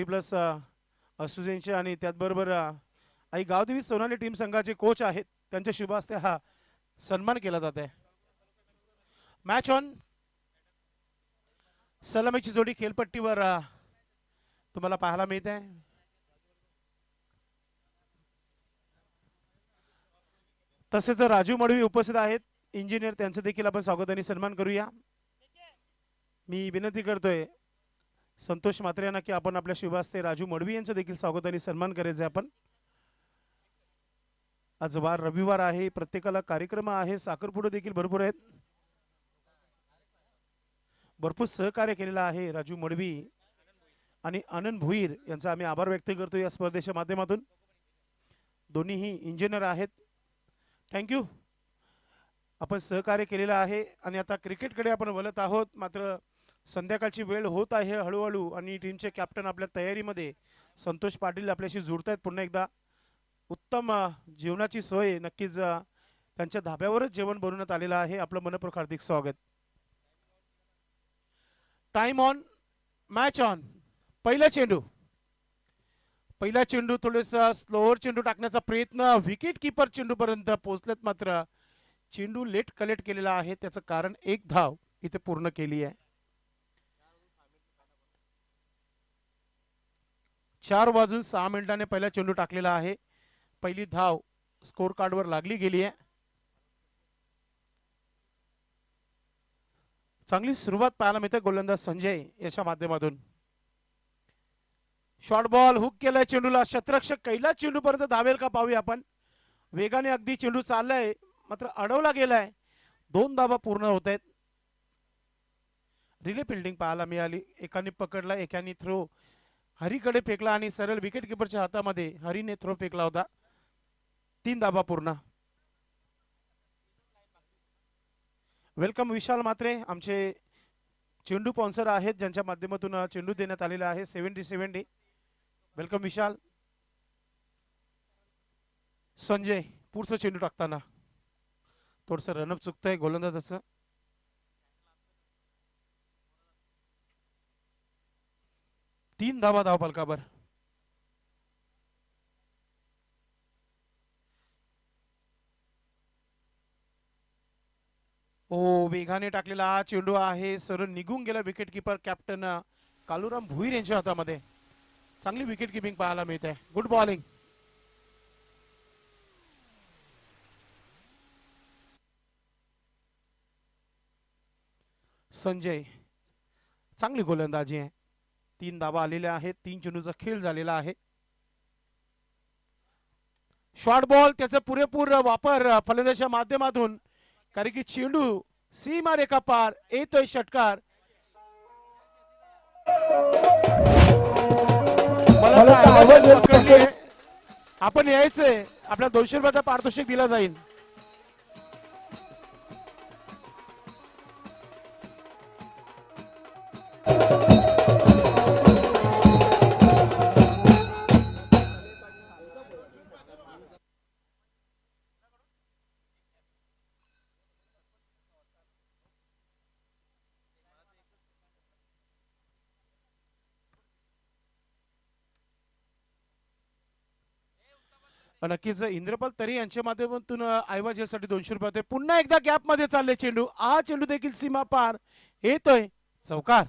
Plus असुजेंचे आणि त्याचबरोबर आई Gavdevi Sonali team संघाचे कोच आहेत, त्यांच्या शुभ हस्ते हा सन्मान केला जात आहे. Match on. सलामीची जोडी खेळपट्टीवर तुम्हाला पाहायला मिळते आहे. तसेच राजू मडवी उपस्थित आहेत, इंजिनियर, त्यांचं देखील आपण स्वागत आणि सन्मान करूया. मी विनंती करतोय संतोष मात्रे यांना की आपण आपल्या शुभ हस्ते राजू मडवी यांचं देखील स्वागत आणि सन्मान करायचं आहे. आपण आज वार रविवार आहे, प्रत्येकाला कार्यक्रम आहे, साखरपुडे देखील भरपूर आहेत. भरपूर सहकार्य केलेलं आहे राजू मडवी आणि आनंद भुईर यांचा आम्ही आभार व्यक्त करतो या स्पर्धेच्या माध्यमातून. दोन्हीही इंजिनियर आहेत, थँक्यू. आपण सहकार्य केलेलं आहे आणि आता क्रिकेटकडे आपण वळत आहोत. मात्र संध्याकाळची वेळ होत आहे हळूहळू आणि टीमचे कॅप्टन आपल्या तयारीमध्ये संतोष पाटील आपल्याशी जुळत आहेत. पुन्हा एकदा उत्तम जेवणाची सोय, नक्कीच त्यांच्या धाब्यावरच जेवण बनवण्यात आलेलं आहे. आपलं मनपूर्वक हार्दिक स्वागत. Time on, match on. पहिला चेंडू थोडेसा स्लोअर चेंडू टाकण्याचा प्रयत्न, विकेट कीपर चेंडू पर्यंत पोहोचलेत, मात्र चेंडू लेट कलेक्ट केलेला आहे. त्याचं कारण एक धाव इथे पूर्ण केली आहे. 4:06 पहिला चेंडू टाकलेला आहे. पहिली धाव स्कोर कार्डवर लागली गेली आहे. चांगली सुरुवात पाहायला मिळते गोलंदाज संजय याच्या माध्यमातून. शॉर्ट बॉल हुक केलाय चेंडूला, शतरक्षक कैलास चेंडू पर्यंत धावेल का पाहूया आपण. वेगाने अगदी चेंडू चाललाय, मात्र अडवला गेलाय. 2 धावा पूर्ण होत आहेत. रिले फिल्डिंग पाहायला मिळाली, एकाने पकडला, एकाने थ्रो हरीकडे फेकला आणि सरळ विकेट किपरच्या हातामध्ये हरीने थ्रो फेकला होता. 3 धावा पूर्ण. वेलकम विशाल मात्रे, आमचे चेंडू स्पॉन्सर आहेत, ज्यांच्या माध्यमातून चेंडू देण्यात आलेला आहे. 70-70 वेलकम विशाल. संजय पुढचं चेंडू टाकताना थोडस रनअप चुकतंय गोलंदाजाचं. तीन धावा धाव फलकावर. ओ वेगाने टाकलेला हा चेंडू आहे, सरळ निघून गेला wicket keeper captain Kaluram Bhuir यांच्या हातामध्ये. चांगली विकेट किपिंग पाहायला मिळते. Good bowling. संजय चांगली गोलंदाजी आहे. 3 धावा आलेल्या आहेत. 3 चेंडूचा खेळ झालेला आहे. शॉर्ट बॉल त्याचा पुरेपूर वापर फलंदाजाच्या माध्यमातून, कारण की चेंडू सीमा रेखा पार येतोय षटकार. आपण यायचंय, आपल्या 200 रुपयाचा पारितोषिक दिला जाईल. नक्कीच इंद्रपाल तरी यांच्या माध्यमातून ऐवज यासाठी 200 रुपये. पुन्हा एकदा गॅप मध्ये चालले चेंडू. हा चेंडू देखील सीमा पार येतोय, चौकार.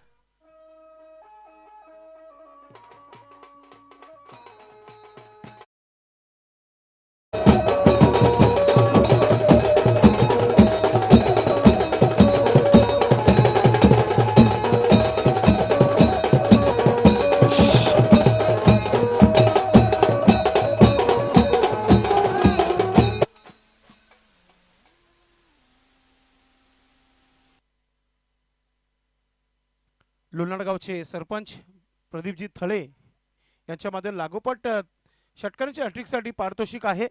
लोणारगावचे सरपंच प्रदीपजी थळे यांच्यामध्ये लागोपाठ षटकारांच्या हॅट्रिकसाठी पारितोषिक आहे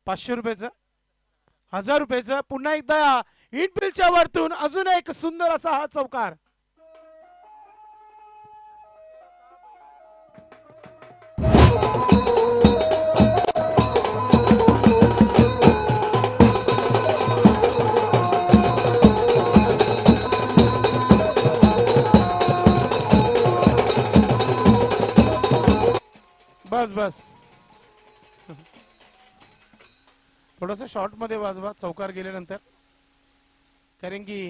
500 रुपयाचं, 1000 रुपयाचं. पुन्हा एकदा इनफिल्डच्या वरतून अजून एक सुंदर असा हा चौकार. बस बस थोडस शॉर्ट मध्ये वाजवा चौकार गेल्यानंतर, कारण की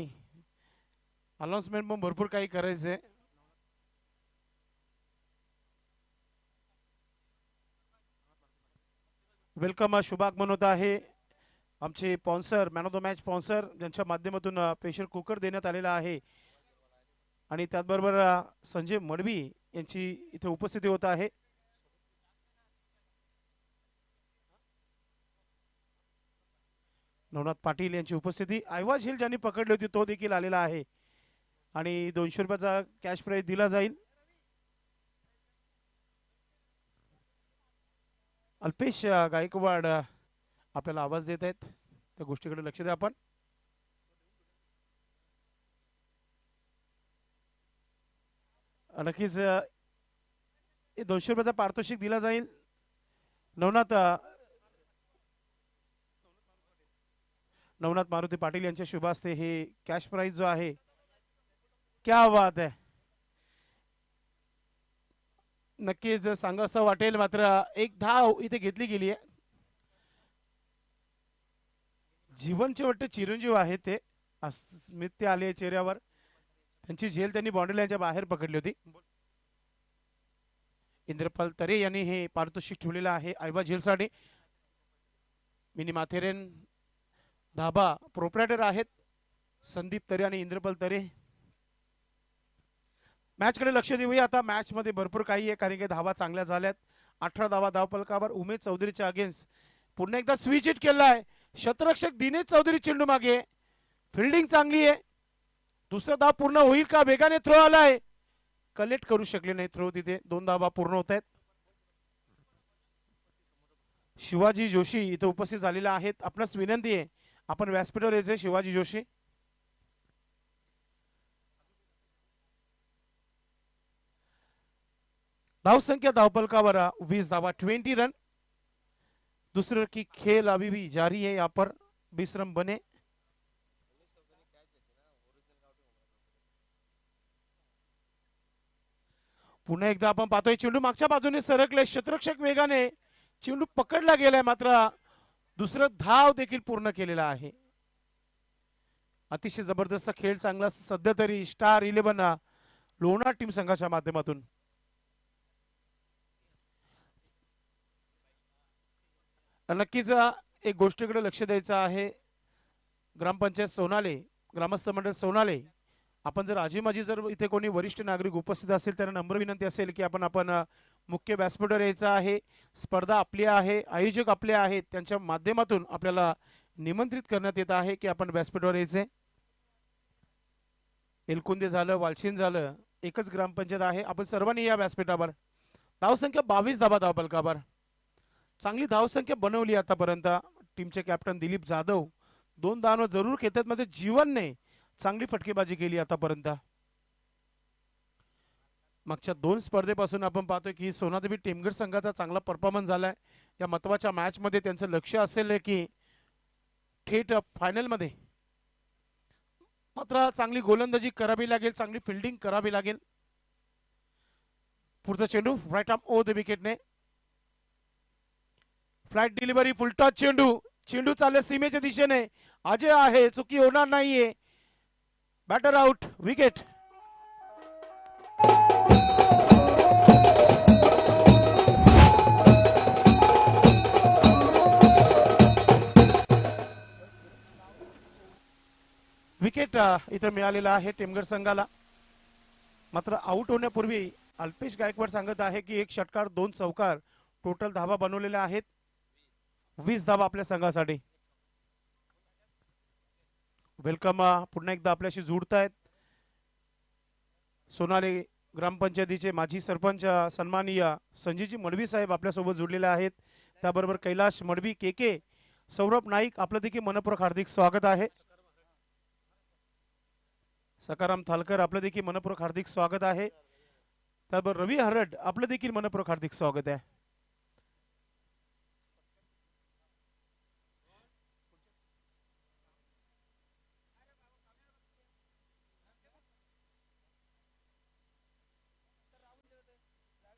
अनाउन्समेंट पण भरपूर काही करायचंय. वेलकम शुभागमन होत आहे. आमचे sponsor man of the match sponsor ज्यांच्या माध्यमातून प्रेशर कुकर देण्यात आलेला आहे आणि त्याचबरोबर संजय मडवी यांची इथे उपस्थिती होत आहे. नवनाथ पाटील यांची उपस्थिती, ऐवाज हिल ज्यांनी पकडली होती तो देखील आलेला आहे आणि 200 रुपयाचा कॅश प्राइज दिला जाईल. अल्पेश गायकवाड आपल्याला आवाज देत आहेत, त्या गोष्टीकडे लक्ष द्या आपण. नक्कीच 200 रुपयाचा पारितोषिक दिला जाईल. नवनाथ नवनाथ मारुती पाटील यांच्या शुभ हस्ते हे कॅश प्राइज जो आहे. क्या बात आहे. नक्कीच सांगा असं वाटेल, मात्र एक धाव इथे घेतली गेली आहे. जीवनचे वाटते चिरंजीव आहे ते, स्मित आले चेहऱ्यावर, त्यांची झेल त्यांनी बाउंड्री बाहेर पकडली होती. इंद्रपाल तरे यांनी हे पारितोषिक ठेवलेलं आहे आयवा झेलसाठी. मिनी माथेरेन धाबा प्रोप्रायटर आहेत संदीप तरे आणि इंद्रपाल तरे. मॅच कडे लक्ष देऊया आता. मॅच मध्ये भरपूर काही आहे, कारण की धावा चांगल्या झाल्यात. 18 धावा धावफलकावर उमेश चौधरीच्या अगेन्स्ट. पुन्हा एकदा स्विच हिट केला आहे शतरक्षक दिनेश चौधरी, चेंडू मागे, फिल्डिंग चांगली आहे. दुसरा धाव पूर्ण होईल का? वेगाने थ्रो आलाय, कलेक्ट करू शकले नाही थ्रो, तिथे 2 धावा पूर्ण होत आहेत. शिवाजी जोशी इथे उपस्थित झालेला आहेत. आपणास विनंती आहे आपण व्यासपीठावर यायचे. शिवाजी जोशी धावसंख्या धावफलकावर 20 धावा 20 रन. दूसरे की खेल अभी भी जारी है, यहाँ पर 20 रन बने. पुन्हा एकदा आपण पाहतोय चेंडू मागच्या बाजूने सरकले, क्षेत्ररक्षक वेगाने चेंडू पकडला गेलाय, मात्र दुसरं धाव देखील पूर्ण केलेला आहे. अतिशय जबरदस्त खेळ, चांगला सध्या तरी स्टार 11 लोणार टीम संघाच्या माध्यमातून. नक्कीच एक गोष्टीकडे लक्ष द्यायचं आहे. ग्रामपंचायत सोनाले, ग्रामस्थ मंडळ सोनाले, आपण जर आजीमाजी जर इथे कोणी वरिष्ठ नागरिक उपस्थित असेल त्यांना नम्र विनंती असेल की आपण मुख्य व्यासपीठावर यायचं आहे. स्पर्धा आपली आहे, आयोजक आपले आहेत, त्यांच्या माध्यमातून आपल्याला निमंत्रित करण्यात येत आहे की आपण व्यासपीठावर यायचे. एलकुंदे झालं, वालशीन झालं, एकच ग्रामपंचायत आहे. आपण सर्वांनी या व्यासपीठावर. धावसंख्या 22 धावा धावफलकावर. चांगली धावसंख्या बनवली आतापर्यंत. टीमचे कॅप्टन दिलीप जाधव 2 धावांवर जरूर खेळतात, मध्ये जीवनने चांगली फटकेबाजी केली आतापर्यंत. मागच्या 2 स्पर्धेपासून आपण पाहतोय की सोनादेवी टेमगड संघाचा चांगला परफॉर्मन्स झालाय. या महत्त्वाच्या मॅच मध्ये त्यांचं लक्ष असेल की थेट फायनल मध्ये, मात्र चांगली गोलंदाजी करावी लागेल, चांगली फिल्डिंग करावी लागेल. पुढचा चेंडू राईट आर्म ओव्हर द विकेटने, फ्लाइट डिलिव्हरी, फुलटॉस चेंडू, चेंडू चालले सीमेच्या दिशेने. अजय आहे, चुकी होणार नाहीये. Batter out, wicket. विकेट इथं मिळालेला आहे टेमगड संघाला. मात्र आउट होण्यापूर्वी अल्पेश गायकवाड सांगत आहे की 1 षटकार 2 चौकार टोटल धावा बनवलेल्या आहेत. 20 धावा आपल्या संघासाठी. वेलकम पुन्हा एकदा आपल्याशी जुडतायत सोनाले ग्रामपंचायतीचे माजी सरपंच सन्माननीय संजयजी मडवी साहेब आपल्यासोबत जुडलेले आहेत. त्याबरोबर कैलाश मडवी, के सौरभ नाईक, आपलं देखील मनपूर्वक हार्दिक स्वागत आहे. सकाराम थालकर, आपलं देखील मनपूर्वक हार्दिक स्वागत आहे. त्याबरोबर रवी हरड, आपलं देखील मनपूर्वक हार्दिक स्वागत आहे.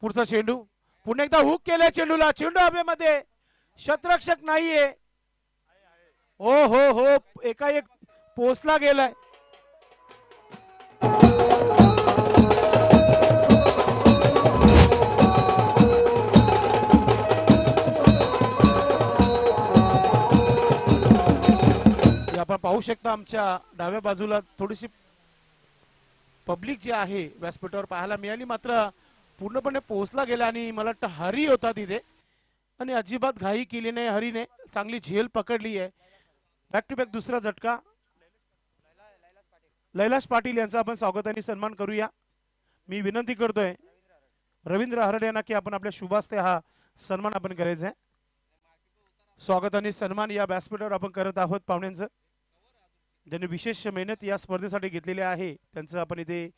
पुढचा चेंडू पुन्हा एकदा हुक केलाय चेंडूला, चेंडू हवेमध्ये, शतरक्षक नाहीये. हो हो हो, एकाएक पोचला गेलाय. आपण पाहू शकता आमच्या डाव्या बाजूला थोडीशी पब्लिक जी आहे व्यासपीठावर पाहायला मिळाली, मात्र पूर्णपणे पोहोचला गेला आणि मला वाटतं हरी होता तिथे आणि अजिबात घाई केली नाही हरीने, चांगली झेल पकडली आहे. बॅक टू बॅक दुसरा झटका. लैलाश पाटील यांचा आपण स्वागत आणि सन्मान करूया. मी विनंती करतोय रवींद्र हरड यांना की आपण आपल्या शुभास्ते हा सन्मान आपण करायचा आहे. स्वागत आणि सन्मान या व्यासपीठावर आपण करत आहोत पाहुण्यांचं, ज्यांनी विशेष मेहनत या स्पर्धेसाठी घेतलेली आहे त्यांचं आपण इथे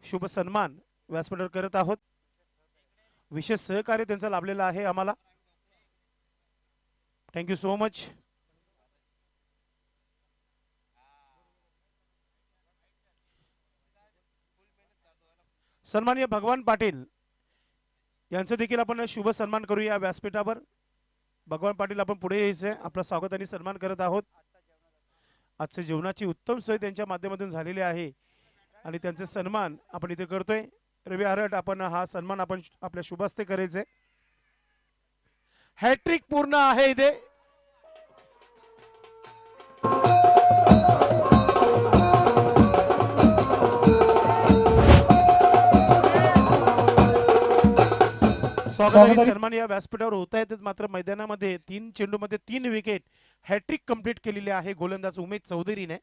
शुभ सन्मान व्यासपीठावर करत आहोत. विशेष सहकार्य त्यांचं लाभलेलं आहे आम्हाला. Thank you so much. सन्माननीय भगवान पाटील यांचं देखील आपण शुभ सन्मान करूया व्यासपीठावर. भगवान पाटील आपण पुढे यायचंय, आपलं स्वागत आणि सन्मान करत आहोत. आजच्या जेवणाची उत्तम सोय त्यांच्या माध्यमातून झालेली आहे आणि त्यांचे सन्मान आपण इथे करतोय. रवी हरट आपण हा सन्मान आपण आपल्या शुभास्ते करायचे. हॅट्रिक पूर्ण आहे इथे. स्वागत आणि सन्मान या व्यासपीठावर होत आहेत, मात्र मैदानामध्ये 3 चेंडूमध्ये 3 विकेट हॅट्रिक कंप्लीट केलेली आहे गोलंदाज उमेश चौधरीने.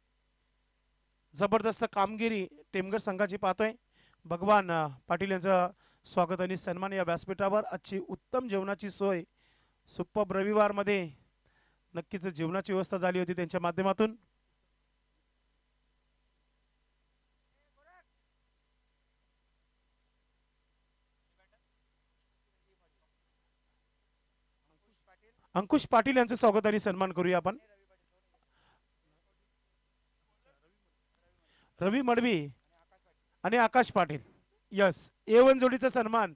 जबरदस्त कामगिरी टेमघर संघाची पाहतोय. भगवान पाटील यांचं स्वागत आणि सन्मान या व्यासपीठावर. आजची उत्तम जेवणाची सोय सुप्पब रविवार मध्ये नक्कीच जेवणाची व्यवस्था झाली होती त्यांच्या माध्यमातून. अंकुश पाटील यांचं स्वागत आणि सन्मान करूया आपण. रवी मडवी आणि आकाश पाटील, यस A1 जोडीचा सन्मान.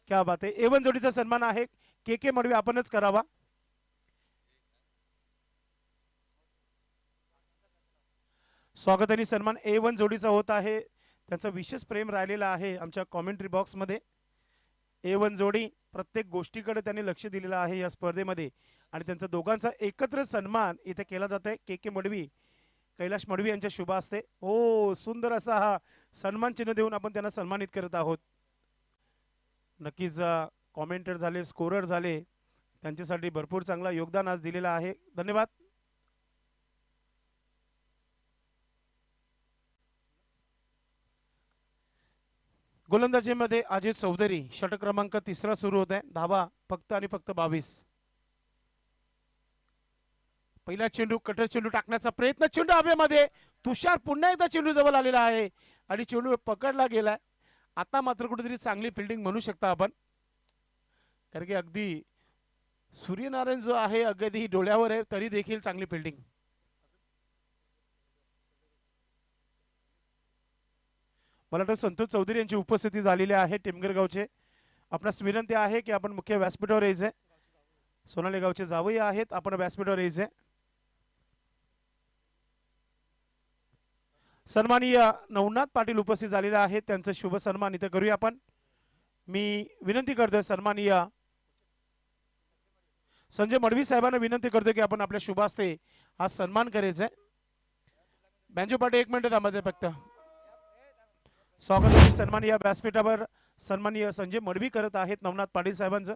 क्या बात आहे, A1 जोडीचा सन्मान आहे. के मडवी आपणच करावा. स्वागत आणि सन्मान A1 जोडीचा होत आहे. त्यांचं विशेष प्रेम राहिलेलं आहे आमच्या कॉमेंट्री बॉक्स मध्ये. A1 जोडी प्रत्येक गोष्टीकडे त्यांनी लक्ष दिलेलं आहे या स्पर्धेमध्ये आणि त्यांचा दोघांचा एकत्र सन्मान इथे केला जात आहे. के मडवी, कैलाश मडवी यांच्या शुभ हस्ते. हो, सुंदर असा हा सन्मान चिन्ह देऊन आपण त्यांना सन्मानित करत आहोत. नक्कीच कॉमेंटर झाले, स्कोरर झाले, त्यांच्यासाठी भरपूर चांगला योगदान आज दिलेला आहे. धन्यवाद. गोलंदाजीमध्ये अजित चौधरी, षटक क्रमांक 3 सुरू होत आहे. धावा फक्त आणि फक्त 22. पहिला चेंडू, कटर चेंडू टाकण्याचा प्रयत्न, चेंडू हवेमध्ये. तुषार पुन्हा एकदा चेंडू जवळ आलेला आहे आणि चेंडू पकडला गेलाय. आता मात्र कुठेतरी चांगली फिल्डिंग म्हणू शकता आपण, कारण की अगदी सूर्यनारायण जो आहे अगदी डोळ्यावर आहे तरी देखील चांगली फिल्डिंग. मला वाटतं संतोष चौधरी यांची उपस्थिती झालेली आहे टेमघर गावचे. आपणास विनंती आहे की आपण मुख्य व्यासपीठावर यायचे. सोनाली गावचे जावई आहेत, आपण व्यासपीठावर यायचे. सन्माननीय नवनाथ पाटील उपस्थित झालेले आहेत, त्यांचा शुभ सन्मान इथे करूया आपण. मी विनंती करतोय सन्माननीय संजय मडवी साहेबांना विनंती करतोय की आपण आपल्या शुभ हस्ते हा सन्मान करायचा आहे. बँजो पाटील 1 मिनिट थांबायचे फक्त. स्वागत आणि सन्मान या व्यासपीठावर सन्माननीय संजय मडवी करत आहेत नवनाथ पाटील साहेबांचं.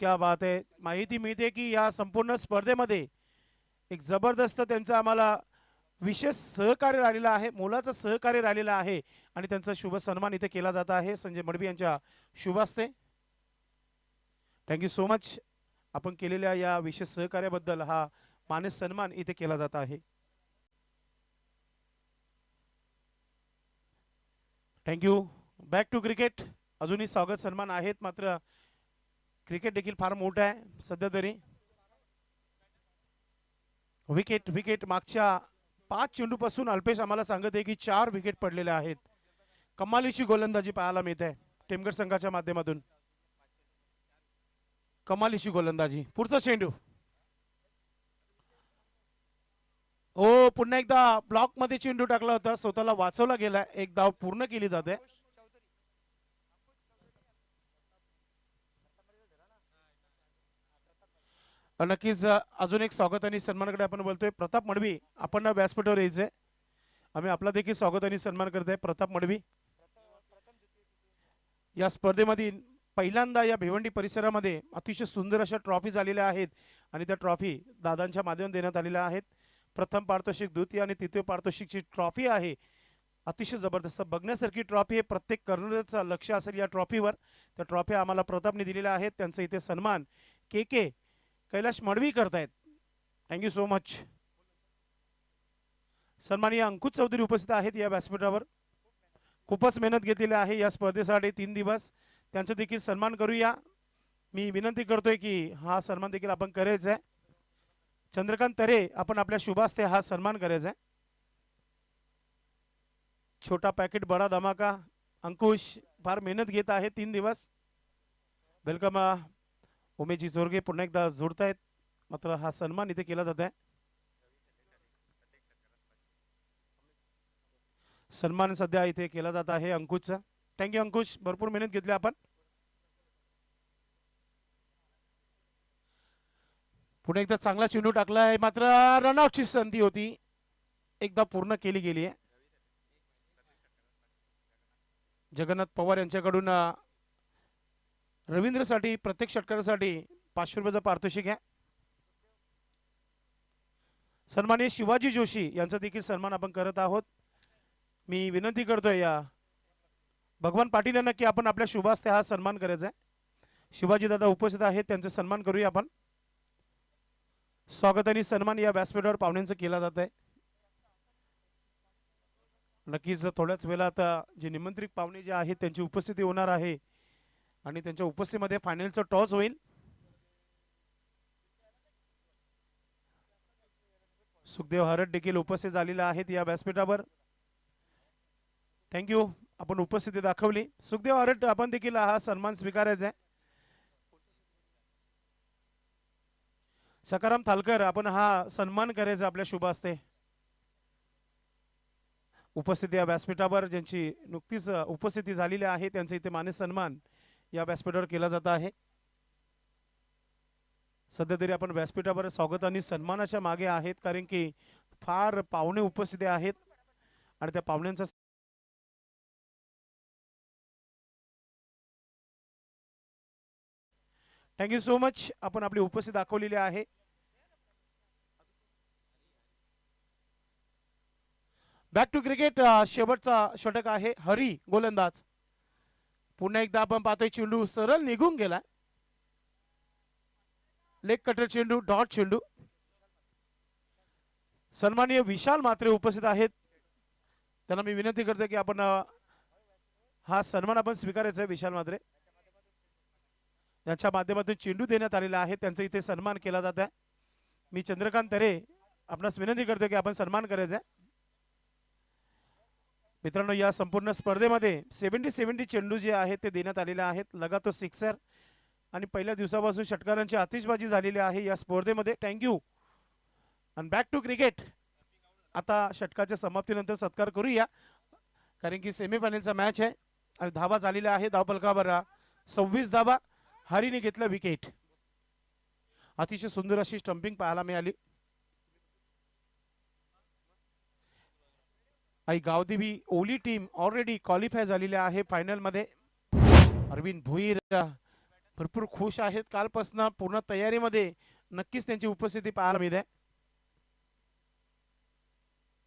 क्या बात आहे. माहिती मिळते की या संपूर्ण स्पर्धेमध्ये एक जबरदस्त त्यांचं आम्हाला विशेष सहकार्य राहिलेलं आहे, मोलाचं सहकार्य राहिलेलं आहे आणि त्यांचा शुभ सन्मान इथे केला जात आहे संजय मडवी यांच्या शुभ हस्ते. Thank you so much. आपण केलेल्या या विशेष सहकार्याबद्दल हा मानस सन्मान इथे केला जात आहे. थँक्यू. Back to cricket. अजूनही स्वागत सन्मान आहेत, मात्र क्रिकेट देखील फार मोठं आहे सध्या तरी. विकेट मागच्या 5 चेंडूपासून अल्पेश आम्हाला सांगत आहे की 4 विकेट पडलेले आहेत. कमालीची गोलंदाजी पाहायला मिळते. टेमगड संघाच्या माध्यमातून कमालीची गोलंदाजी. पुढचा चेंडू. हो, पुन्हा एकदा ब्लॉक मध्ये चेंडू टाकला होता, स्वतःला वाचवला गेला. एक धाव पूर्ण केली जाते. नक्कीच अजून एक स्वागत आणि सन्मानाकडे आपण बोलतोय. प्रताप मडवी, आपण व्यासपीठावर यायचंय. आम्ही आपला देखील स्वागत आणि सन्मान करतोय. प्रताप मडवी या स्पर्धेमध्ये पहिल्यांदा या भिवंडी परिसरामध्ये अतिशय सुंदर अशा ट्रॉफी झालेल्या आहेत आणि त्या ट्रॉफी दादांच्या माध्यमातून देण्यात आलेल्या आहेत. प्रथम पारितोषिक, द्वितीय आणि तृतीय पारितोषिकची ट्रॉफी आहे. अतिशय जबरदस्त बघण्यासारखी ट्रॉफी आहे. प्रत्येक कर्णधाराचं लक्ष असेल या ट्रॉफीवर. त्या ट्रॉफी आम्हाला प्रतापने दिलेल्या आहेत. त्यांचा इथे सन्मान के कैलाश मडवी करतायत. Thank you so much. सन्माननीय अंकुश चौधरी उपस्थित आहेत या व्यासपीठावर. खूपच मेहनत घेतलेली आहे या स्पर्धेसाठी 3 दिवस. त्यांचा देखील सन्मान करूया. मी विनंती करतोय की हा सन्मान देखील आपण करायचा आहे. चंद्रकांत तरे, आपण आपल्या शुभास्ते हा सन्मान करायचा आहे. छोटा पॅकेट बडा धमाका. अंकुश फार मेहनत घेत आहे 3 दिवस. वेलकम. उमेशजी चोरगे पुन्हा एकदा जोडतायत, मात्र हा सन्मान इथे केला जात आहे. सन्मान सध्या इथे केला जात आहे अंकुशचा. थँक्यू अंकुश, भरपूर मेहनत घेतली आपण. पुन्हा एकदा चांगला चेंडू टाकला आहे, मात्र रनआउटची संधी होती, एकदा पूर्ण केली गेली आहे. जगन्नाथ पवार यांच्याकडून रवींद्रसाठी, प्रत्येक षटकारासाठी 500 रुपयाचं पारितोषिक आहे. सन्माननीय शिवाजी जोशी यांचा देखील सन्मान आपण करत आहोत. मी विनंती करतोय या भगवान पाटील यांना की आपण आपल्या शुभास्ते हा सन्मान करायचा आहे. शिवाजी दादा उपस्थित आहेत, त्यांचा सन्मान करूया आपण. स्वागत आणि सन्मान या व्यासपीठावर पाहुण्यांचं केला जात आहे. नक्कीच थोड्याच वेळात जे निमंत्रित पाहुणे जे आहेत त्यांची उपस्थिती होणार आहे आणि त्यांच्या उपस्थितीमध्ये फायनलचं टॉस होईल. सुखदेव हरट देखील उपस्थित झालेले आहेत या व्यासपीठावर. थँक्यू, आपण उपस्थिती दाखवली. सुखदेव हरट, आपण देखील हा सन्मान स्वीकारायचा आहे. सकाराम थालकर, आपण हा सन्मान करायचा आपल्या शुभ हस्ते. उपस्थिती या व्यासपीठावर ज्यांची नुकतीच उपस्थिती झालेली आहे त्यांचा इथे मान्य सन्मान या व्यासपीठावर केला जात आहे. सध्या तरी आपण व्यासपीठावर स्वागत आणि सन्मानाच्या मागे आहेत, कारण की फार पाहुणे उपस्थित आहेत आणि त्या पाहुण्यांचा थँक्यू सो मच, आपण आपली उपस्थिती दाखवलेली आहे. Back to cricket. शेवटचा षटक आहे. हरी गोलंदाज. पुन्हा एकदा आपण पाहतोय चेंडू सरळ निघून गेला. लेग कटर चेंडू, डॉट चेंडू. सन्माननीय विशाल म्हात्रे उपस्थित आहेत, त्यांना मी विनंती करतो की आपण हा सन्मान आपण स्वीकारायचा आहे. विशाल म्हात्रे यांच्या माध्यमातून चेंडू देण्यात आलेला आहे, त्यांचा इथे सन्मान केला जात आहे. मी चंद्रकांत तरे आपणास विनंती करतो की आपण सन्मान करायचा आहे. मित्रांनो, या संपूर्ण स्पर्धेमध्ये 70 चेंडू जे आहेत ते देण्यात आलेले आहेत. लगातो सिक्सर आणि पहिल्या दिवसापासून षटकारांची आतिषबाजी झालेली आहे या स्पर्धेमध्ये. थँक्यू. आणि बॅक टू क्रिकेट. आता षटकाच्या समाप्तीनंतर सत्कार करूया, कारण की सेमीफायनलचा मॅच आहे आणि धावा झालेल्या आहे धावफलकावर 26 धावा. हरीने घेतला विकेट. अतिशय सुंदर अशी स्टंपिंग पाहायला मिळाली. आई गावदेवी ओली टीम ऑलरेडी क्वालिफाय झालेली आहे फायनल मध्ये. अरविंद भोईर भरपूर खुश आहेत, कालपासून पूर्ण तयारीमध्ये नक्कीच त्यांची उपस्थिती पाहायला मिळते.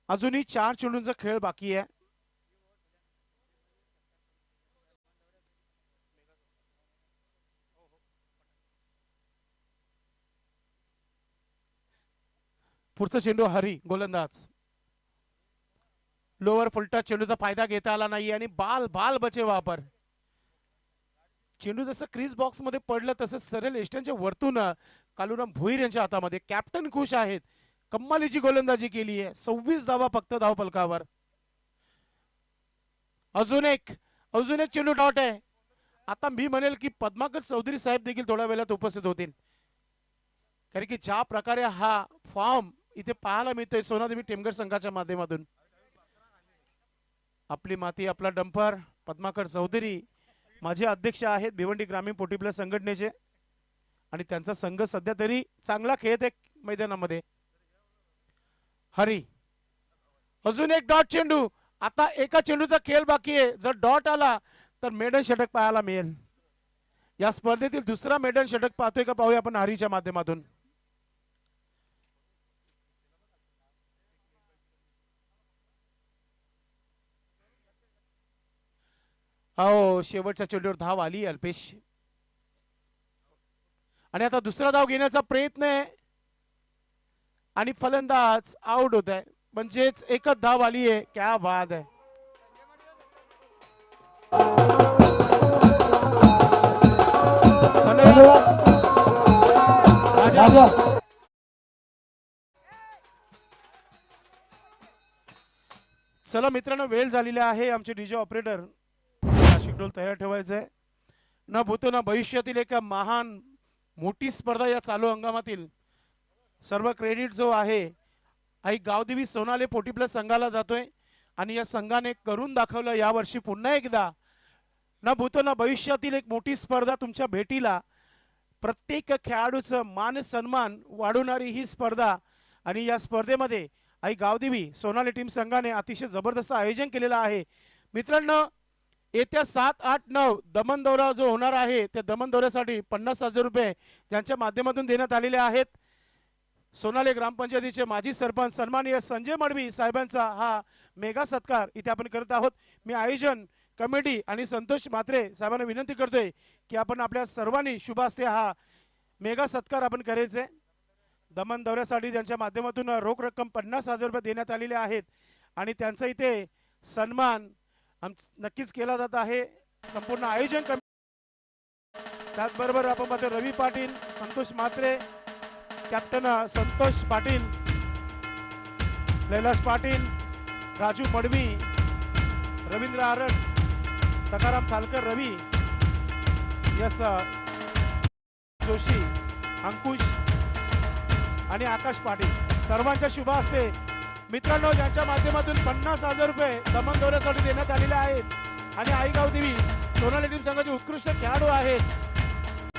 अजूनही 4 चेंडूंचा खेळ बाकी आहे. पुढचा चेंडू हरी गोलंदाज. लोअर फुलटा चेंडूचा फायदा घेता आला नाही आणि बाल बचे वापर. चेंडू जसं क्रीज बॉक्स मध्ये पडलं तसं सरळ एस्टनच्या वरतून कालुराम भोईर यांच्या हातामध्ये. कॅप्टन खुश आहेत, कम्मालीची गोलंदाजी केली आहे. 26 धावा फक्त धावफलकावर. अजून एक चेंडू डॉट आहे. आता मी म्हणेल की पद्माकर चौधरी साहेब देखील थोड्या वेळात उपस्थित होतील, कारण की ज्या प्रकारे हा फॉर्म इथे पाहायला मिळतोय सोनादेवी टेमघर संघाच्या माध्यमातून. आपली माती आपला डंपर पद्माकर चौधरी माझे अध्यक्ष आहेत भिवंडी ग्रामीण पोटीप्लस संघटनेचे, आणि त्यांचा संघ सध्या तरी चांगला खेळत आहे मैदानामध्ये. हरी अजून एक डॉट चेंडू. आता एका चेंडूचा खेळ बाकी आहे, जर डॉट आला तर मेडन षटक पाहायला मिळेल. या स्पर्धेतील दुसरा मेडन षटक पाहतोय का पाहूया आपण हरीच्या माध्यमातून. हो, शेवटच्या चेंडूवर धाव आली अल्पेश, आणि आता दुसरा धाव घेण्याचा प्रयत्न आहे आणि फलंदाज आउट होत आहे, म्हणजेच एकच धाव आली आहे. क्या बात आहे. चला मित्रांनो, वेळ झालेली आहे. आमचे डीजे ऑपरेटर नाशिक ढोल तयार ठेवायचंय. न भूतो न भविष्यातील एका महान मोठी स्पर्धा या चालू हंगामातील सर्व क्रेडिट जो आहे आई गावदेवी सोनाले पोटी प्लस संघाला जातोय, आणि या संघाने करून दाखवलं यावर्षी पुन्हा एकदा. न भूतो न भविष्यातील एक मोठी स्पर्धा तुमच्या भेटीला. प्रत्येक खेळाडूचं मान सन्मान वाढवणारी ही स्पर्धा, आणि या स्पर्धेमध्ये आई गावदेवी सोनाली टीम संघाने अतिशय जबरदस्त आयोजन केलेलं आहे. मित्रांनो, येत्या 7, 8, 9 दमन दौरा जो होणार आहे त्या दमन दौऱ्यासाठी 50,000 रुपये त्यांच्या माध्यमातून देण्यात आलेले आहेत. सोनाले ग्रामपंचायतीचे माजी सरपंच सन्माननीय संजय मडवी साहेबांचा हा मेगा सत्कार इथे आपण करत आहोत. मी आयोजन कमिटी आणि संतोष म्हात्रे साहेबांना विनंती करतोय की आपण आपल्या सर्वांनी शुभ हस्ते हा मेगा सत्कार आपण करायचे. दमन दौऱ्यासाठी त्यांच्या माध्यमातून रोख रक्कम 50,000 रुपये देण्यात आलेले आहेत, आणि त्यांचा इथे सन्मान नक्कीच केला जात आहे. संपूर्ण आयोजन त्याचबरोबर आपण पाहतो रवी पाटील, संतोष म्हात्रे, कॅप्टन संतोष पाटील, कैलास पाटील, राजू मडवी, रवींद्र आरस, सखाराम खालकर, रवी यस जोशी, अंकुश आणि आकाश पाटील सर्वांच्या शुभ हस्ते मित्रांनो ज्यांच्या माध्यमातून 50,000 रुपये दमन दौऱ्यासाठी देण्यात आलेले आहेत, आणि आई गावदेवी सोनाली टीम संघाचे उत्कृष्ट खेळाडू आहेत,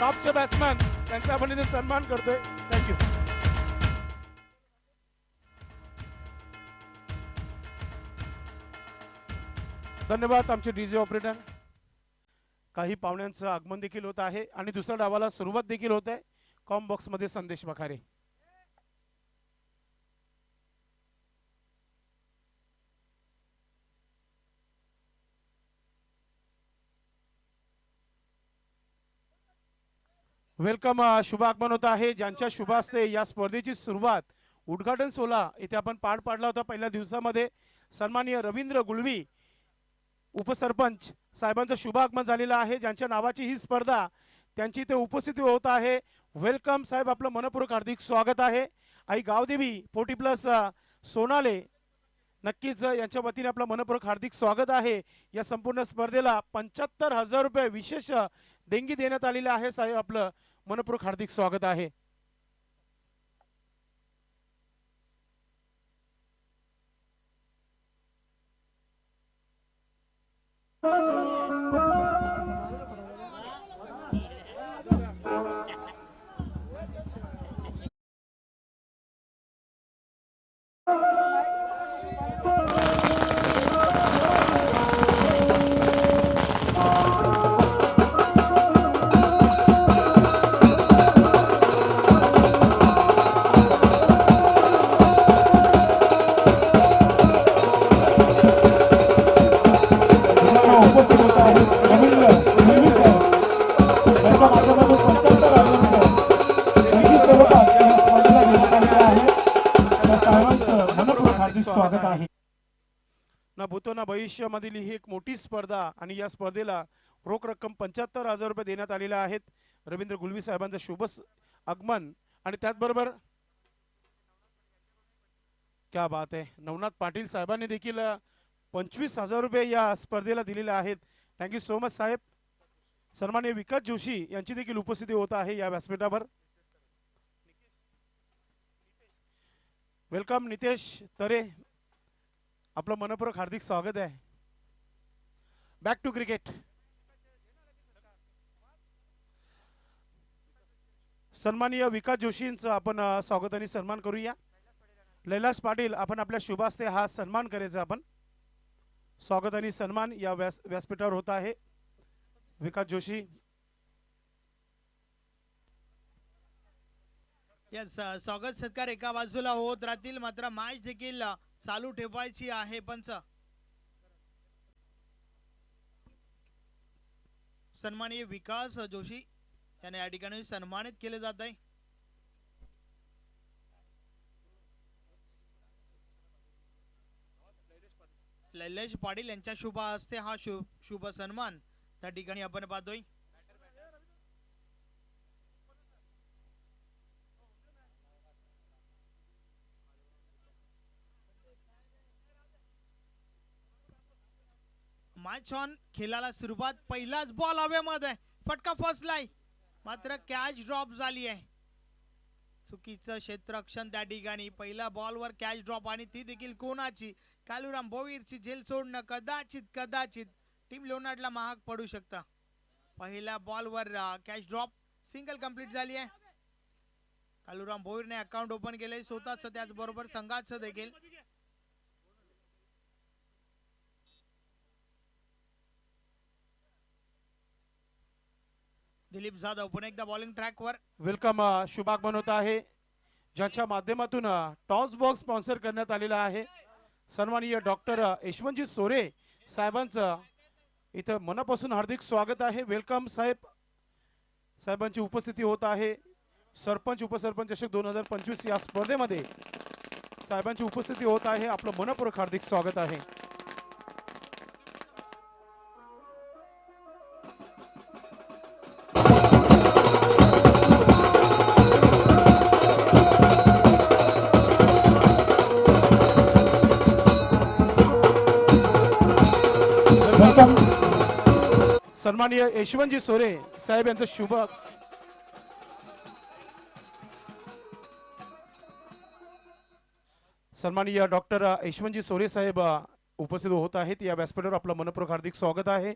टॉपचे बॅट्समॅन, त्यांचा आपण इथे सन्मान करतोय. थँक्यू. धन्यवाद आमचे डीजे ऑपरेटर. काही पाहुण्यांचं आगमन देखील होत आहे आणि दुसऱ्या डावाला सुरुवात देखील होत आहे. कॉम बॉक्स मध्ये संदेश बखारे. वेलकम. शुभ आगमन होत आहे ज्यांच्या शुभ हस्ते या स्पर्धेची सुरुवात उद्घाटन सोहळा इथे आपण पार पाडला होता पहिल्या दिवसामध्ये. सन्माननीय रवींद्र गुळवी उपसरपंच साहेबांचं शुभ आगमन झालेलं आहे, ज्यांच्या नावाची ही स्पर्धा त्यांची इथे उपस्थिती होत आहे. वेलकम साहेब, आपलं मनपूर्वक हार्दिक स्वागत आहे. आई गावदेवी पोटी प्लस सोनाले नक्कीच यांच्या वतीने आपलं मनपूर्वक हार्दिक स्वागत आहे. या संपूर्ण स्पर्धेला 75,000 रुपये विशेष देणगी देण्यात आलेली आहे. साहेब आपलं मनपूर्वक हार्दिक स्वागत आहे. स्वागत आहे. ना भूतो ना भविष्यामधील ही एक मोठी स्पर्धा, आणि या स्पर्धेला रोख रक्कम 75,000 रुपये देण्यात आलेले आहेत. रवींद्र गुळवी साहेबांचं शुभ आगमन, आणि त्याचबरोबर क्या बात आहे, नवनाथ पाटील साहेबांनी देखील 25,000 रुपये या स्पर्धेला दिलेले आहेत. थँक्यू सो मच साहेब. सन्माननीय विकास जोशी यांची देखील उपस्थिती होत आहे या व्यासपीठावर. वेलकम नितेश तरे, आपलं मनपूर्वक हार्दिक स्वागत आहे. Back to cricket. सन्माननीय विकास जोशींचं आपण स्वागत आणि सन्मान करूया. लैलास पाटील, आपण आपल्या शुभ हस्ते हा सन्मान करायचा. आपण स्वागत आणि सन्मान या व्यासपीठावर होत आहे. विकास जोशी या स्वागत सत्कार एका बाजूला होत राहतील, मात्र मॅच देखील चालू ठेवायची आहे. पंच सन्माननीय विकास जोशी यांना या ठिकाणी सन्मानित केले जात आहे. लैलेश पाटील यांच्या शुभ हस्ते हा शुभ सन्मान त्या ठिकाणी आपण पाहतोय. मॅच ऑन, खेळाला सुरुवात. पहिलाच बॉल हवेमध्ये, फटका फसलाय, मात्र कॅच ड्रॉप झाली आहे. चुकीचं क्षेत्ररक्षण त्या ठिकाणी. पहिल्या बॉलवर कॅच ड्रॉप आणि ती देखील कोणाची? कालुराम भोईरची. जेल सोडणं कदाचित टीम लोनार्डला महाग पडू शकता. पहिल्या बॉलवर कॅच ड्रॉप, सिंगल कंप्लीट झाली आहे. कालुराम भोईरने अकाउंट ओपन केले स्वतःच, त्याचबरोबर संघाचं देखील. दिलीप जाधव पुन्हा एकदा बॉलिंग ट्रॅकवर. वेलकम शुभागमन होत आहे, ज्याच्या माध्यमातून टॉस बॉक्स स्पॉन्सर करण्यात आलेला आहे. सन्माननीय डॉक्टर यशवंतजी सोरे साहेबांचं इथं मनापासून हार्दिक स्वागत आहे. वेलकम साहेब. साहेबांची उपस्थिती होत आहे. सरपंच उपसरपंच चषक 2025 या स्पर्धेमध्ये साहेबांची उपस्थिती होत आहे. आपलं मनपूर्वक हार्दिक स्वागत आहे. सन्माननीय यशवंतजी सोरे साहेब यांचं शुभ. सन्माननीय डॉक्टर यशवंतजी सोरे साहेब उपस्थित होत आहेत या व्यासपीठावर. आपलं मनपूर्वक हार्दिक स्वागत आहे.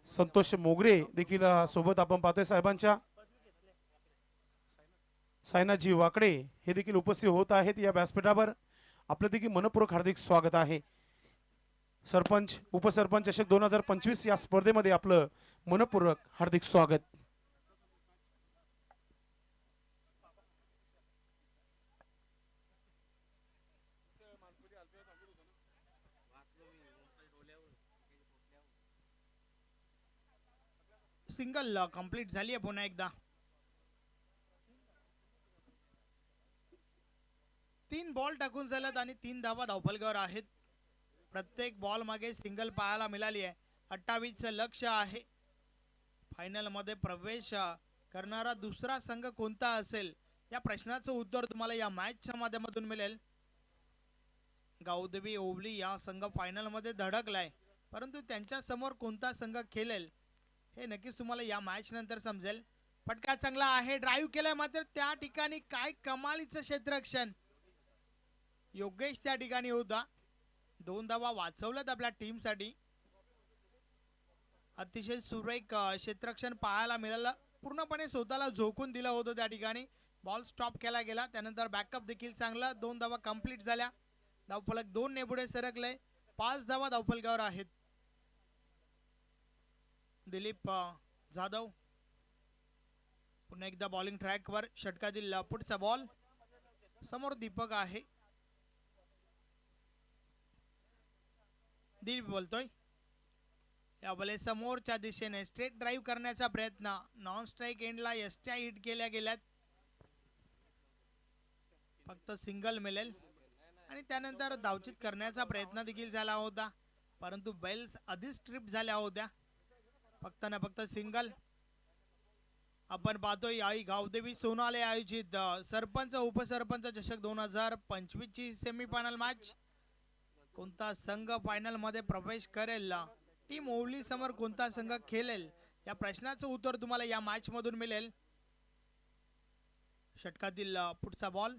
संतोष मोगरे देखील सोबत आपण पाहतोय साहेबांच्या. सायनाजी वाकडे हे देखील उपस्थित होत आहेत या व्यासपीठावर. आपलं देखील मनपूर्वक हार्दिक स्वागत आहे. सरपंच उपसरपंच चषक 2025 या स्पर्धेमध्ये आपलं मनपूर्वक हार्दिक स्वागत. सिंगल कंप्लीट झाली आहे पुन्हा एकदा. 3 बॉल टाकून झाल्यात आणि 3 धावा धावफलकावर आहेत. प्रत्येक बॉल मागे सिंगल पाहायला मिळाली आहे. 28चं लक्ष आहे. फायनल मध्ये प्रवेश करणारा दुसरा संघ कोणता असेल या प्रश्नाचं उत्तर तुम्हाला या मॅचच्या माध्यमातून मिळेल. गावदेवी ओवली या संघ फायनल मध्ये धडकलाय, परंतु त्यांच्या समोर कोणता संघ खेळेल हे नक्कीच तुम्हाला या मॅच नंतर समजेल. फटका चांगला आहे, ड्राईव्ह केलाय, मात्र त्या ठिकाणी काय कमालीचं क्षेत्ररक्षण. योगेश त्या ठिकाणी होता. 2 धावा वाचवल्यात आपल्या टीम साठी. अतिशय सुरेख क्षेत्ररक्षण पाहायला मिळालं. पूर्णपणे स्वतःला झोकून दिलं होतं त्या ठिकाणी. बॉल स्टॉप केला गेला, त्यानंतर बॅकअप देखील चांगला. 2 धावा कंप्लीट झाल्या. धावफलक 2 ने पुढे सरकले. 5 धावा धावफलकावर आहेत. दिलीप जाधव पुन्हा एकदा बॉलिंग ट्रॅकवर. षटकातील पुढचा बॉल. समोर दीपक आहे. दिलीप बोलतोय. यावेळी समोरच्या दिशेने स्ट्रेट ड्राईव्ह करण्याचा प्रयत्न. नॉन स्ट्राइक एंडला एसट्या हिट केल्या गेल्यात. फक्त सिंगल मिळेल आणि त्यानंतर धावचित करण्याचा प्रयत्न देखील झाला होता, परंतु बेल्स आधीच स्ट्रिप झाल्या होत्या. फक्त ना फक्त सिंगल. आपण पाहतोय आई गावदेवी सोनाले आयोजित सरपंच उपसरपंच चषक 2025 ची सेमीफायनल मॅच. कोणता संघ फायनल मध्ये प्रवेश करेल टीम ओवली समोर कोणता संघ खेळेल या प्रश्नाचं उत्तर तुम्हाला या मॅच मधून मिळेल. षटकातील पुढचा बॉल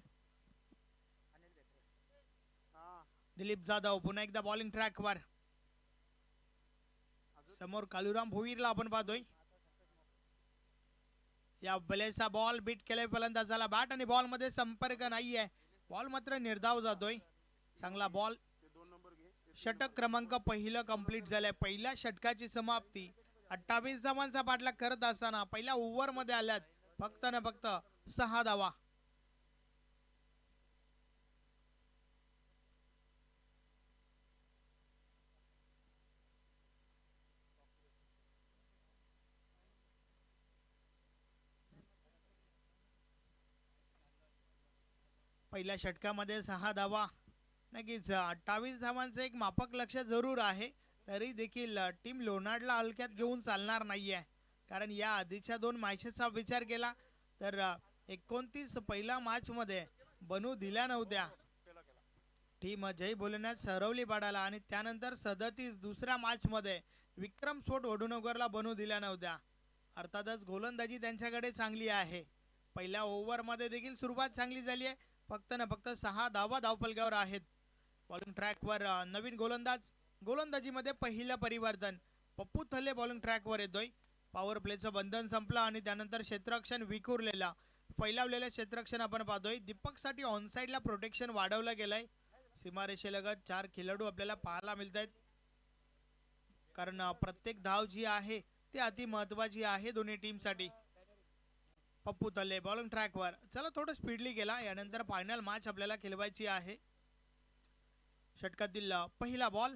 दिलीप जाधव पुन्हा एकदा बॉलिंग ट्रॅक वर. समोर कालुराम भोईरला आपण पाहतोय. या बलेचा बॉल बीट केलाय फलंदाजाला बॅट आणि बॉल मध्ये संपर्क नाहीये. बॉल मात्र निर्धाव जातोय. चांगला बॉल. षटक क्रमांक पहिलं कंप्लीट झालंय. पहिल्या षटकाची समाप्ती 28 धावांचा पाठलाग करत असताना पहिल्या ओव्हर मध्ये आल्यात फक्त ना फक्त 6 धावा. पहिल्या षटकामध्ये 6 धावा. नक्कीच 28 धावांचं एक माफक लक्ष जरूर आहे. तरी देखील टीम लोणारला हलक्यात घेऊन चालणार नाहीये. कारण या आधीच्या 2 मॅचेसचा विचार केला तर 29 पहिल्या मॅच मध्ये बनू दिल्या नव्हत्या. टीम जय बोलण्यात सरवली पाडाला आणि त्यानंतर 37 दुसऱ्या मॅच मध्ये विक्रम स्फोट वडुनगरला बनू दिल्या नव्हत्या. अर्थातच गोलंदाजी त्यांच्याकडे चांगली आहे. पहिल्या ओव्हर मध्ये देखील सुरुवात चांगली झाली आहे. फक्त ना फक्त 6 धावा धावफलकावर आहेत. बॉलिंग ट्रॅक वर नवीन गोलंदाज. गोलंदाजीमध्ये पहिलं परिवर्तन. पप्पू थले बॉलिंग ट्रॅक वर येतोय. पॉवर प्लेचं बंधन संपलं आणि त्यानंतर क्षेत्ररक्षण विखुरलेला फैलावलेलं क्षेत्ररक्षण आपण पाहतोय. दीपक साठी ऑन साइडला प्रोटेक्शन वाढवलं गेलंय. सीमारेषेलगत 4 खेळाडू आपल्याला पाहायला मिळत आहेत. कारण प्रत्येक धाव जी आहे ती अति महत्वाची आहे दोन्ही टीम साठी. पप्पू तल्ले बॉलिंग ट्रॅक वर. चला थोडं स्पीडली गेला. यानंतर फायनल मॅच आपल्याला खेळवायची आहे. षटकातील पहिला बॉल.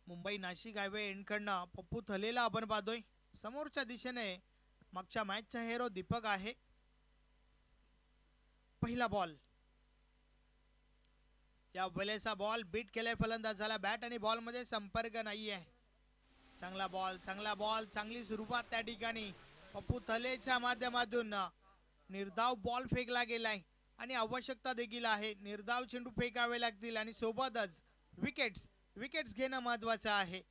मुंबई नाशिक हायवे एंडकडनं पप्पू थलेला आपण पाहतोय. समोरच्या दिशेने मागच्या मॅचचा हिरो दीपक आहे. पहिला बॉल. या वेळेचा बॉल बीट केलाय फलंदाजाला बॅट आणि बॉल मध्ये संपर्क नाहीये. चांगला बॉल, चांगला बॉल, चांगली सुरुवात त्या ठिकाणी पप्पू थलेच्या माध्यमातून. निर्धाव बॉल फेकला गेलाय आणि आवश्यकता देखील आहे. निर्धाव चेंडू फेकावे लागतील आणि सोबतच विकेट्स घेणं महत्वाचं आहे.